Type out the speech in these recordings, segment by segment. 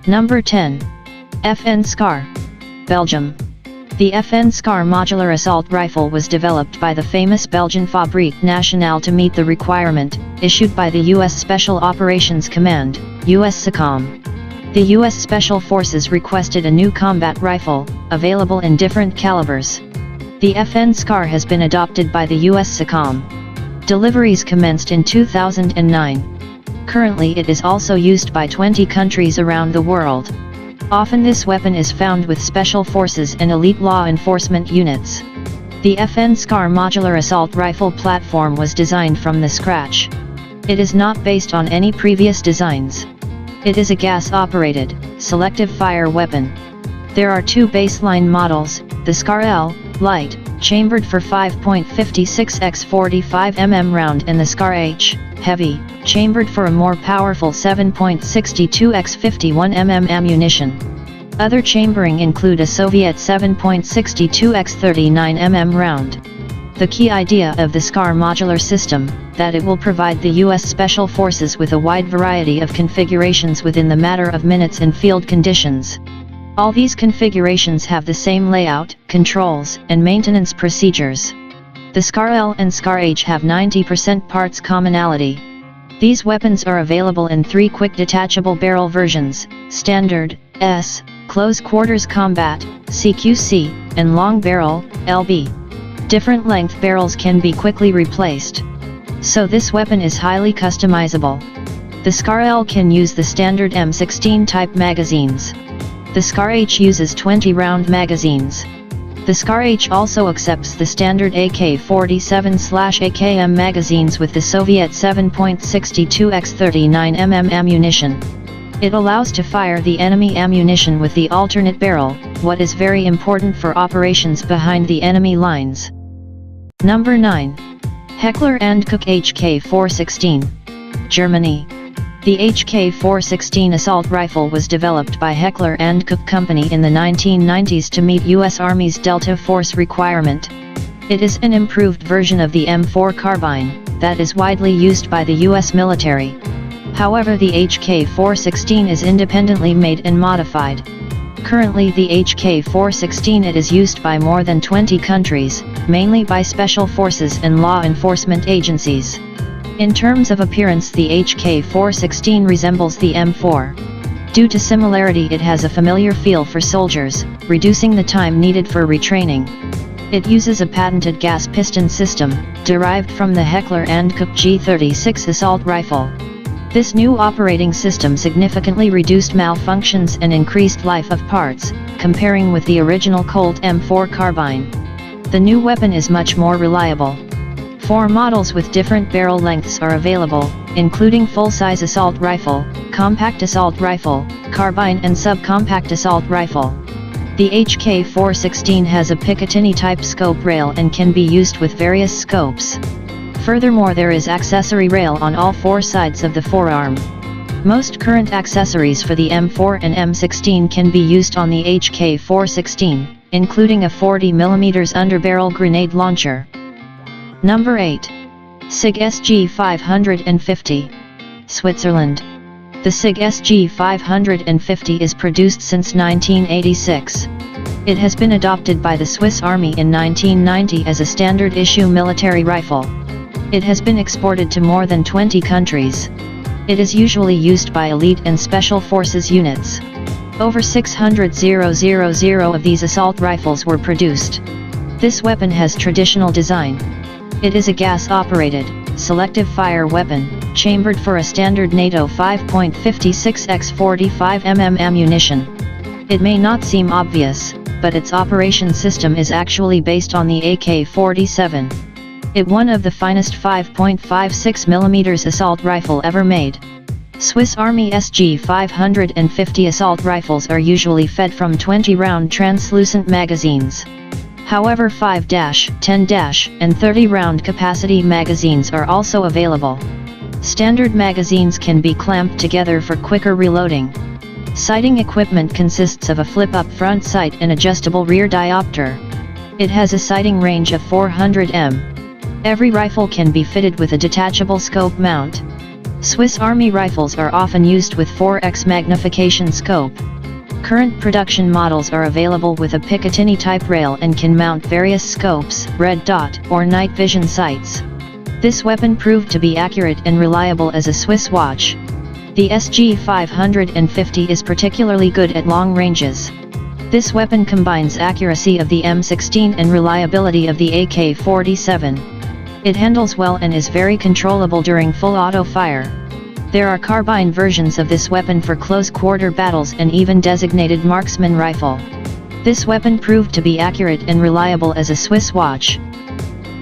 Number 10. FN SCAR, Belgium. The FN SCAR modular assault rifle was developed by the famous Belgian Fabrique Nationale to meet the requirement issued by the U.S. Special Operations Command, USSOCOM. The U.S. Special Forces requested a new combat rifle, available in different calibers. The FN SCAR has been adopted by the USSOCOM. Deliveries commenced in 2009. Currently it is also used by 20 countries around the world. Often this weapon is found with special forces and elite law enforcement units. The FN SCAR modular assault rifle platform was designed from the scratch. It is not based on any previous designs. It is a gas-operated, selective fire weapon. There are two baseline models, the SCAR L, light, chambered for 5.56 x 45 mm round, and the SCAR H, heavy, chambered for a more powerful 7.62 x 51 mm ammunition. Other chambering include a Soviet 7.62 x 39 mm round. The key idea of the SCAR modular system, that it will provide the U.S. Special Forces with a wide variety of configurations within the matter of minutes in field conditions. All these configurations have the same layout, controls, and maintenance procedures. The SCAR L and SCAR H have 90% parts commonality. These weapons are available in 3 quick detachable barrel versions, Standard, S, Close Quarters Combat, CQC, and Long Barrel, LB. Different length barrels can be quickly replaced. So this weapon is highly customizable. The SCAR L can use the standard M16 type magazines. The SCAR H uses 20-round magazines. The SCAR H also accepts the standard AK-47/AKM magazines with the Soviet 7.62 x 39 mm ammunition. It allows to fire the enemy ammunition with the alternate barrel, what is very important for operations behind the enemy lines. Number 9. Heckler & Koch HK416, Germany. The HK416 assault rifle was developed by Heckler & Koch Company in the 1990s to meet U.S. Army's Delta Force requirement. It is an improved version of the M4 carbine, that is widely used by the U.S. military. However, the HK416 is independently made and modified. Currently the HK416 it is used by more than 20 countries, mainly by special forces and law enforcement agencies. In terms of appearance, the HK416 resembles the M4. Due to similarity, it has a familiar feel for soldiers, reducing the time needed for retraining. It uses a patented gas piston system, derived from the Heckler & Koch G36 assault rifle. This new operating system significantly reduced malfunctions and increased life of parts, comparing with the original Colt M4 carbine. The new weapon is much more reliable. 4 models with different barrel lengths are available, including full-size assault rifle, compact assault rifle, carbine and subcompact assault rifle. The HK416 has a Picatinny-type scope rail and can be used with various scopes. Furthermore, there is accessory rail on all 4 sides of the forearm. Most current accessories for the M4 and M16 can be used on the HK416, including a 40mm underbarrel grenade launcher. Number 8. SIG SG550, Switzerland. The SIG SG550 is produced since 1986. It has been adopted by the Swiss Army in 1990 as a standard-issue military rifle. It has been exported to more than 20 countries. It is usually used by elite and special forces units. Over 600,000 of these assault rifles were produced. This weapon has traditional design. It is a gas-operated, selective fire weapon, chambered for a standard NATO 5.56 x 45 mm ammunition. It may not seem obvious, but its operation system is actually based on the AK-47. It one of the finest 5.56mm assault rifle ever made. Swiss Army SG550 assault rifles are usually fed from 20-round translucent magazines. However, 5-, 10-, and 30-round capacity magazines are also available. Standard magazines can be clamped together for quicker reloading. Sighting equipment consists of a flip-up front sight and adjustable rear diopter. It has a sighting range of 400 m. Every rifle can be fitted with a detachable scope mount. Swiss Army rifles are often used with 4x magnification scope. Current production models are available with a Picatinny type rail and can mount various scopes, red dot, or night vision sights. This weapon proved to be accurate and reliable as a Swiss watch. The SG 550 is particularly good at long ranges. This weapon combines accuracy of the M16 and reliability of the AK-47. It handles well and is very controllable during full auto fire. There are carbine versions of this weapon for close-quarter battles and even designated marksman rifle. This weapon proved to be accurate and reliable as a Swiss watch.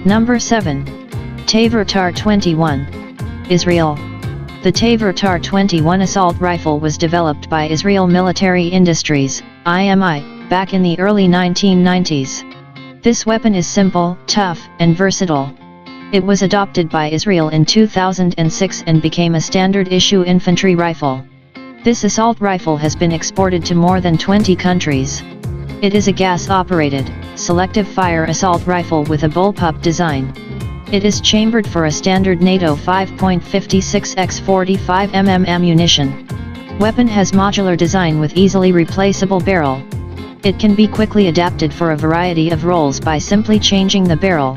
Number 7. Tavor TAR-21. Israel. The Tavor TAR-21 assault rifle was developed by Israel Military Industries, IMI, back in the early 1990s. This weapon is simple, tough, and versatile. It was adopted by Israel in 2006 and became a standard-issue infantry rifle. This assault rifle has been exported to more than 20 countries. It is a gas-operated, selective fire assault rifle with a bullpup design. It is chambered for a standard NATO 5.56x45 mm ammunition. Weapon has modular design with easily replaceable barrel. It can be quickly adapted for a variety of roles by simply changing the barrel.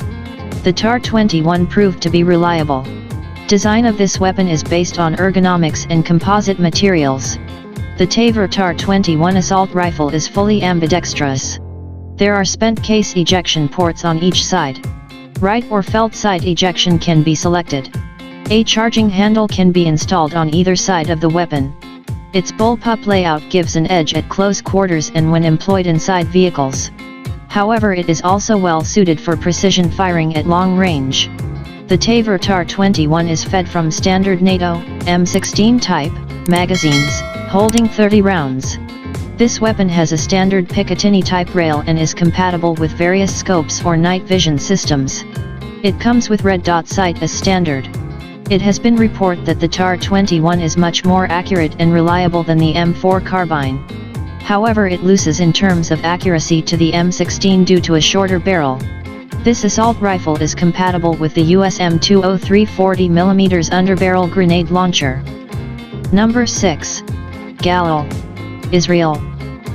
The TAR-21 proved to be reliable. Design of this weapon is based on ergonomics and composite materials. The Tavor TAR-21 assault rifle is fully ambidextrous. There are spent case ejection ports on each side. Right or felt side ejection can be selected. A charging handle can be installed on either side of the weapon. Its bullpup layout gives an edge at close quarters and when employed inside vehicles. However, it is also well suited for precision firing at long range. The Tavor TAR-21 is fed from standard NATO, M16 type, magazines, holding 30 rounds. This weapon has a standard Picatinny type rail and is compatible with various scopes or night vision systems. It comes with red dot sight as standard. It has been reported that the TAR-21 is much more accurate and reliable than the M4 carbine. However, it loses in terms of accuracy to the M16 due to a shorter barrel. This assault rifle is compatible with the US M203 40mm underbarrel grenade launcher. Number 6. Galil. Israel.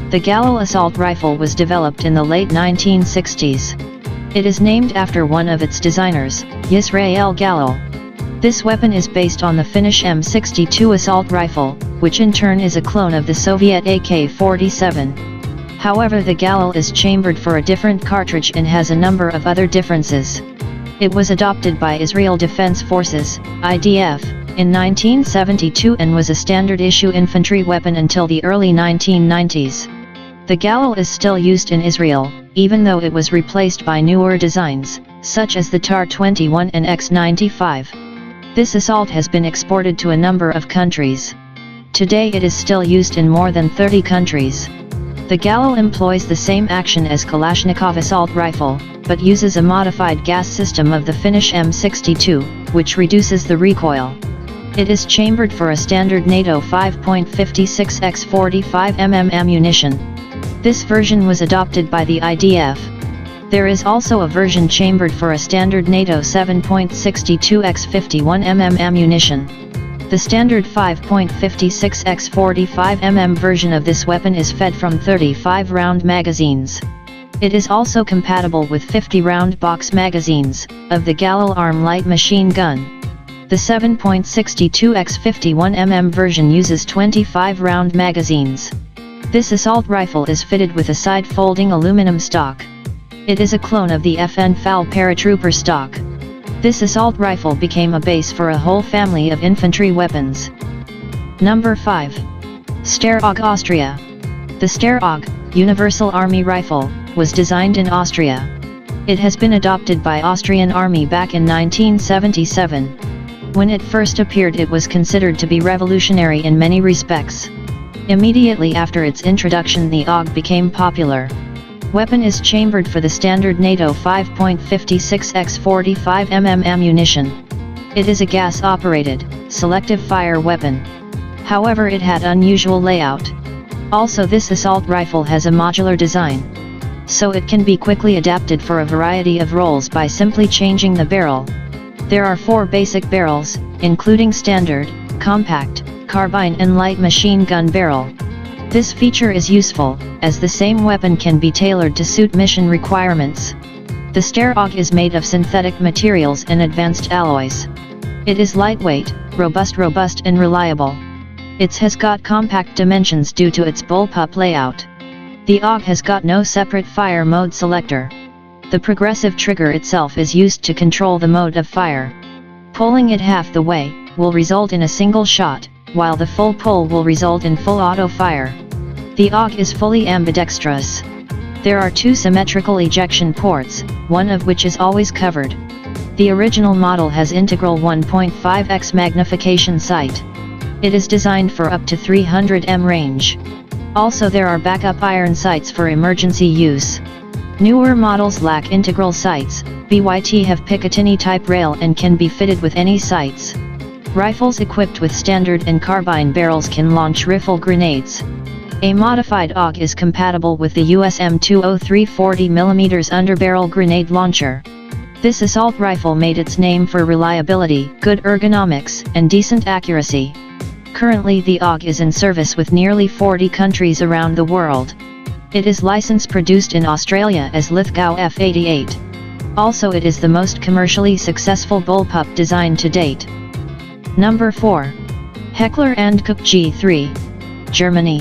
The Galil assault rifle was developed in the late 1960s. It is named after one of its designers, Yisrael Galil. This weapon is based on the Finnish M62 assault rifle, which in turn is a clone of the Soviet AK-47. However, the Galil is chambered for a different cartridge and has a number of other differences. It was adopted by Israel Defense Forces, IDF, in 1972 and was a standard-issue infantry weapon until the early 1990s. The Galil is still used in Israel, even though it was replaced by newer designs, such as the TAR-21 and X-95. This assault has been exported to a number of countries. Today it is still used in more than 30 countries. The Galil employs the same action as Kalashnikov assault rifle, but uses a modified gas system of the Finnish M62, which reduces the recoil. It is chambered for a standard NATO 5.56x45 mm ammunition. This version was adopted by the IDF. There is also a version chambered for a standard NATO 7.62x51 mm ammunition. The standard 5.56x45 mm version of this weapon is fed from 35-round magazines. It is also compatible with 50-round box magazines, of the Galil Arm light machine gun. The 7.62x51 mm version uses 25-round magazines. This assault rifle is fitted with a side-folding aluminum stock. It is a clone of the FN FAL paratrooper stock. This assault rifle became a base for a whole family of infantry weapons. Number 5. Steyr-AUG Austria. The Steyr-AUG, Universal Army Rifle, was designed in Austria. It has been adopted by Austrian Army back in 1977. When it first appeared, it was considered to be revolutionary in many respects. Immediately after its introduction, the AUG became popular. Weapon is chambered for the standard NATO 5.56x45 mm ammunition. It is a gas-operated, selective fire weapon. However, it had unusual layout. Also, this assault rifle has a modular design, so it can be quickly adapted for a variety of roles by simply changing the barrel. There are 4 basic barrels, including standard, compact, carbine and light machine gun barrel. This feature is useful, as the same weapon can be tailored to suit mission requirements. The Steyr AUG is made of synthetic materials and advanced alloys. It is lightweight, robust and reliable. It has got compact dimensions due to its bullpup layout. The AUG has got no separate fire mode selector. The progressive trigger itself is used to control the mode of fire. Pulling it half the way will result in a single shot, while the full pull will result in full auto fire. The AUG is fully ambidextrous. There are 2 symmetrical ejection ports, one of which is always covered. The original model has integral 1.5x magnification sight. It is designed for up to 300 m range. Also there are backup iron sights for emergency use. Newer models lack integral sights. BYT have Picatinny type rail and can be fitted with any sights. Rifles equipped with standard and carbine barrels can launch rifle grenades. A modified AUG is compatible with the USM-203 40mm underbarrel grenade launcher. This assault rifle made its name for reliability, good ergonomics, and decent accuracy. Currently the AUG is in service with nearly 40 countries around the world. It is license produced in Australia as Lithgow F88. Also it is the most commercially successful bullpup design to date. Number 4. Heckler & Koch G3. Germany.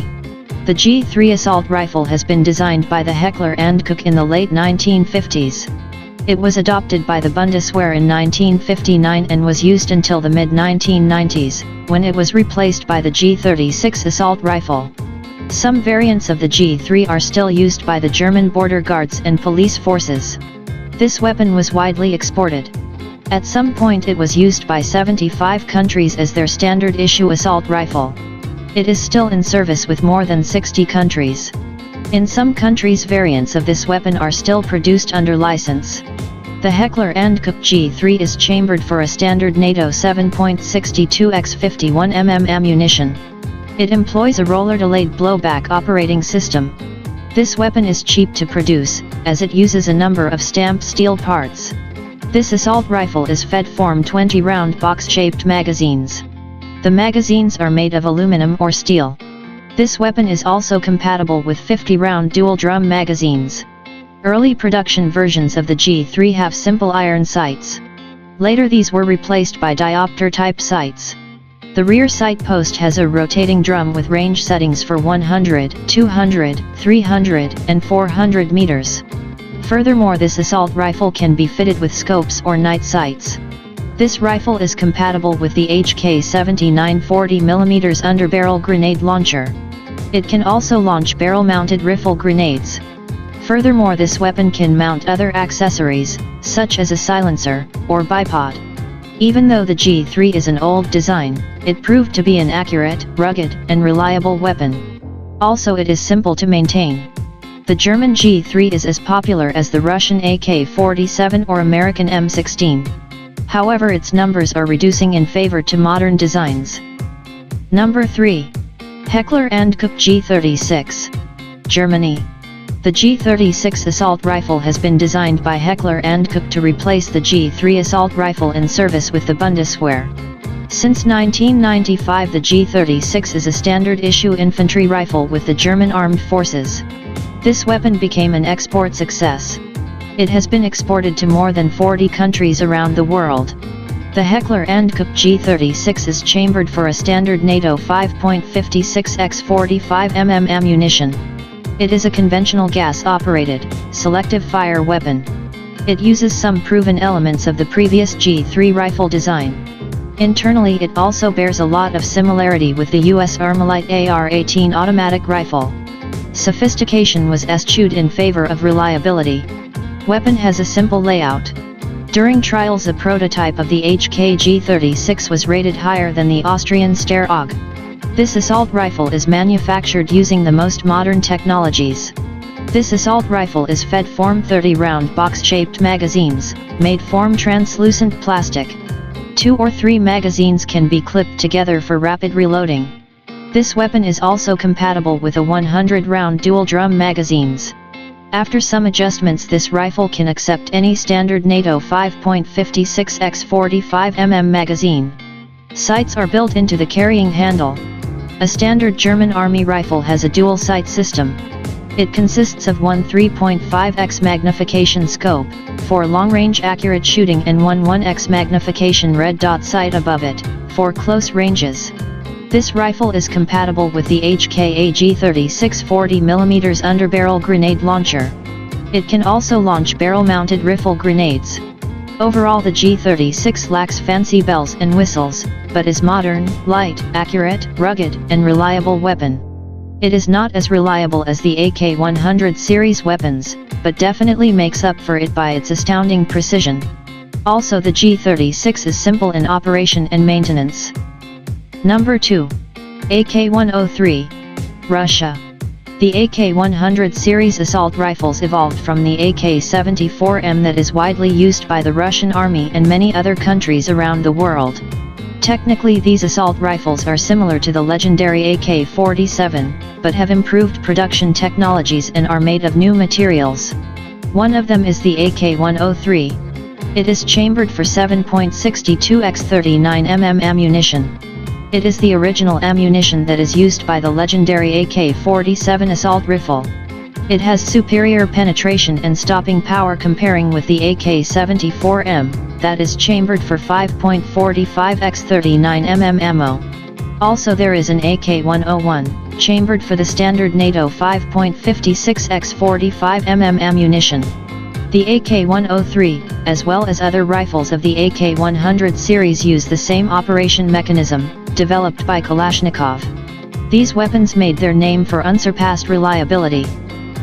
The G3 assault rifle has been designed by the Heckler & Koch in the late 1950s. It was adopted by the Bundeswehr in 1959 and was used until the mid-1990s, when it was replaced by the G36 assault rifle. Some variants of the G3 are still used by the German border guards and police forces. This weapon was widely exported. At some point it was used by 75 countries as their standard issue assault rifle. It is still in service with more than 60 countries. In some countries variants of this weapon are still produced under license. The Heckler & Koch G3 is chambered for a standard NATO 7.62x 51mm ammunition. It employs a roller-delayed blowback operating system. This weapon is cheap to produce, as it uses a number of stamped steel parts. This assault rifle is fed Form 20-round box-shaped magazines. The magazines are made of aluminum or steel. This weapon is also compatible with 50-round dual-drum magazines. Early production versions of the G3 have simple iron sights. Later these were replaced by diopter-type sights. The rear sight post has a rotating drum with range settings for 100, 200, 300, and 400 meters. Furthermore, this assault rifle can be fitted with scopes or night sights. This rifle is compatible with the HK-79 40mm underbarrel grenade launcher. It can also launch barrel-mounted rifle grenades. Furthermore, this weapon can mount other accessories, such as a silencer, or bipod. Even though the G3 is an old design, it proved to be an accurate, rugged, and reliable weapon. Also it is simple to maintain. The German G3 is as popular as the Russian AK-47 or American M16. However, its numbers are reducing in favor to modern designs. Number 3. Heckler & Koch G36. Germany. The G36 assault rifle has been designed by Heckler & Koch to replace the G3 assault rifle in service with the Bundeswehr. Since 1995 the G36 is a standard issue infantry rifle with the German armed forces. This weapon became an export success. It has been exported to more than 40 countries around the world. The Heckler & Koch G36 is chambered for a standard NATO 5.56x 45mm ammunition. It is a conventional gas-operated, selective fire weapon. It uses some proven elements of the previous G3 rifle design. Internally it also bears a lot of similarity with the US Armalite AR-18 automatic rifle. Sophistication was eschewed in favor of reliability. Weapon has a simple layout. During trials a prototype of the HK G36 was rated higher than the Austrian Steyr AUG. This assault rifle is manufactured using the most modern technologies. This assault rifle is fed Form 30-round box-shaped magazines, made from translucent plastic. 2 or 3 magazines can be clipped together for rapid reloading. This weapon is also compatible with a 100-round dual-drum magazines. After some adjustments, this rifle can accept any standard NATO 5.56x 45mm magazine. Sights are built into the carrying handle. A standard German Army rifle has a dual sight system. It consists of one 3.5x magnification scope, for long-range accurate shooting, and one 1x magnification red dot sight above it, for close ranges. This rifle is compatible with the HKA G36 40mm underbarrel grenade launcher. It can also launch barrel-mounted rifle grenades. Overall, the G36 lacks fancy bells and whistles, but is modern, light, accurate, rugged, and reliable weapon. It is not as reliable as the AK-100 series weapons, but definitely makes up for it by its astounding precision. Also, the G36 is simple in operation and maintenance. Number 2. AK-103, Russia. The AK-100 series assault rifles evolved from the AK-74M that is widely used by the Russian Army and many other countries around the world. Technically, these assault rifles are similar to the legendary AK-47, but have improved production technologies and are made of new materials. One of them is the AK-103. It is chambered for 7.62x 39mm ammunition. It is the original ammunition that is used by the legendary AK-47 assault rifle. It has superior penetration and stopping power comparing with the AK-74M, that is chambered for 5.45x 39mm ammo. Also, there is an AK-101, chambered for the standard NATO 5.56x 45mm ammunition. The AK-103, as well as other rifles of the AK-100 series, use the same operation mechanism, developed by Kalashnikov. These weapons made their name for unsurpassed reliability.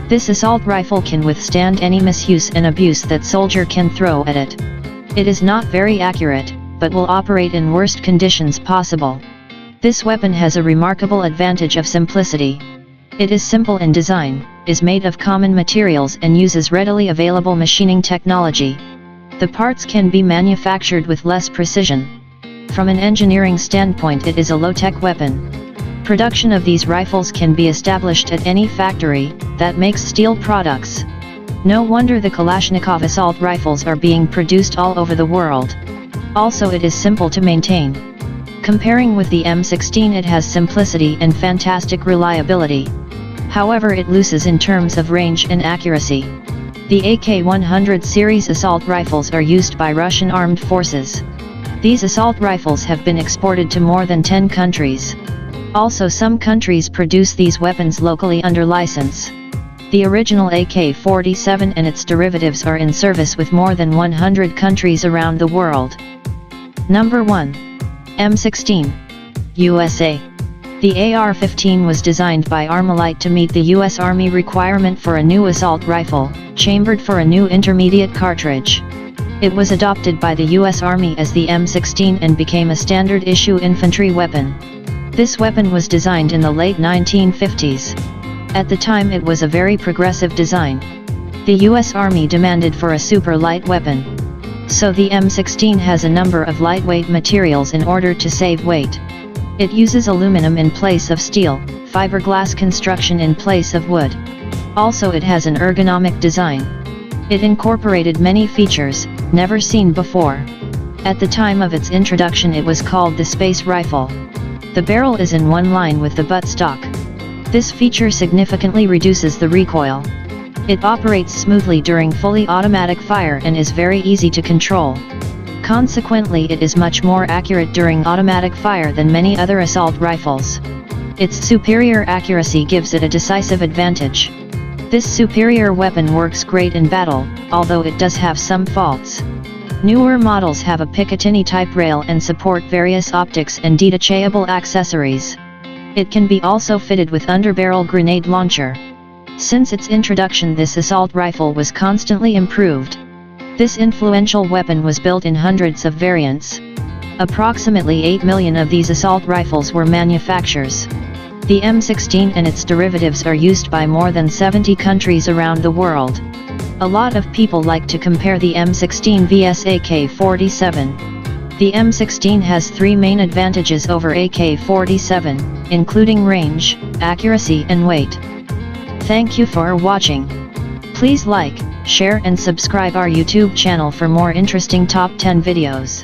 This assault rifle can withstand any misuse and abuse that soldier can throw at it. It is not very accurate, but will operate in worst conditions possible. This weapon has a remarkable advantage of simplicity. It is simple in design, is made of common materials, and uses readily available machining technology. The parts can be manufactured with less precision. From an engineering standpoint, it is a low-tech weapon. Production of these rifles can be established at any factory that makes steel products. No wonder the Kalashnikov assault rifles are being produced all over the world. Also, it is simple to maintain. Comparing with the M16, it has simplicity and fantastic reliability. However, it loses in terms of range and accuracy. The AK-100 series assault rifles are used by Russian armed forces. These assault rifles have been exported to more than 10 countries. Also, some countries produce these weapons locally under license. The original AK-47 and its derivatives are in service with more than 100 countries around the world. Number 1. M16. USA. The AR-15 was designed by Armalite to meet the U.S. Army requirement for a new assault rifle, chambered for a new intermediate cartridge. It was adopted by the U.S. Army as the M16 and became a standard-issue infantry weapon. This weapon was designed in the late 1950s. At the time, it was a very progressive design. The U.S. Army demanded for a super light weapon. So the M16 has a number of lightweight materials in order to save weight. It uses aluminum in place of steel, fiberglass construction in place of wood. Also, it has an ergonomic design. It incorporated many features never seen before. At the time of its introduction, it was called the Space Rifle. The barrel is in one line with the buttstock. This feature significantly reduces the recoil. It operates smoothly during fully automatic fire and is very easy to control. Consequently, it is much more accurate during automatic fire than many other assault rifles. Its superior accuracy gives it a decisive advantage. This superior weapon works great in battle, although it does have some faults. Newer models have a Picatinny type rail and support various optics and detachable accessories. It can be also fitted with underbarrel grenade launcher. Since its introduction, this assault rifle was constantly improved. This influential weapon was built in hundreds of variants. Approximately 8 million of these assault rifles were manufactured. The M16 and its derivatives are used by more than 70 countries around the world. A lot of people like to compare the M16 vs AK-47. The M16 has 3 main advantages over AK-47, including range, accuracy and weight. Thank you for watching. Please like, share and subscribe our YouTube channel for more interesting top 10 videos.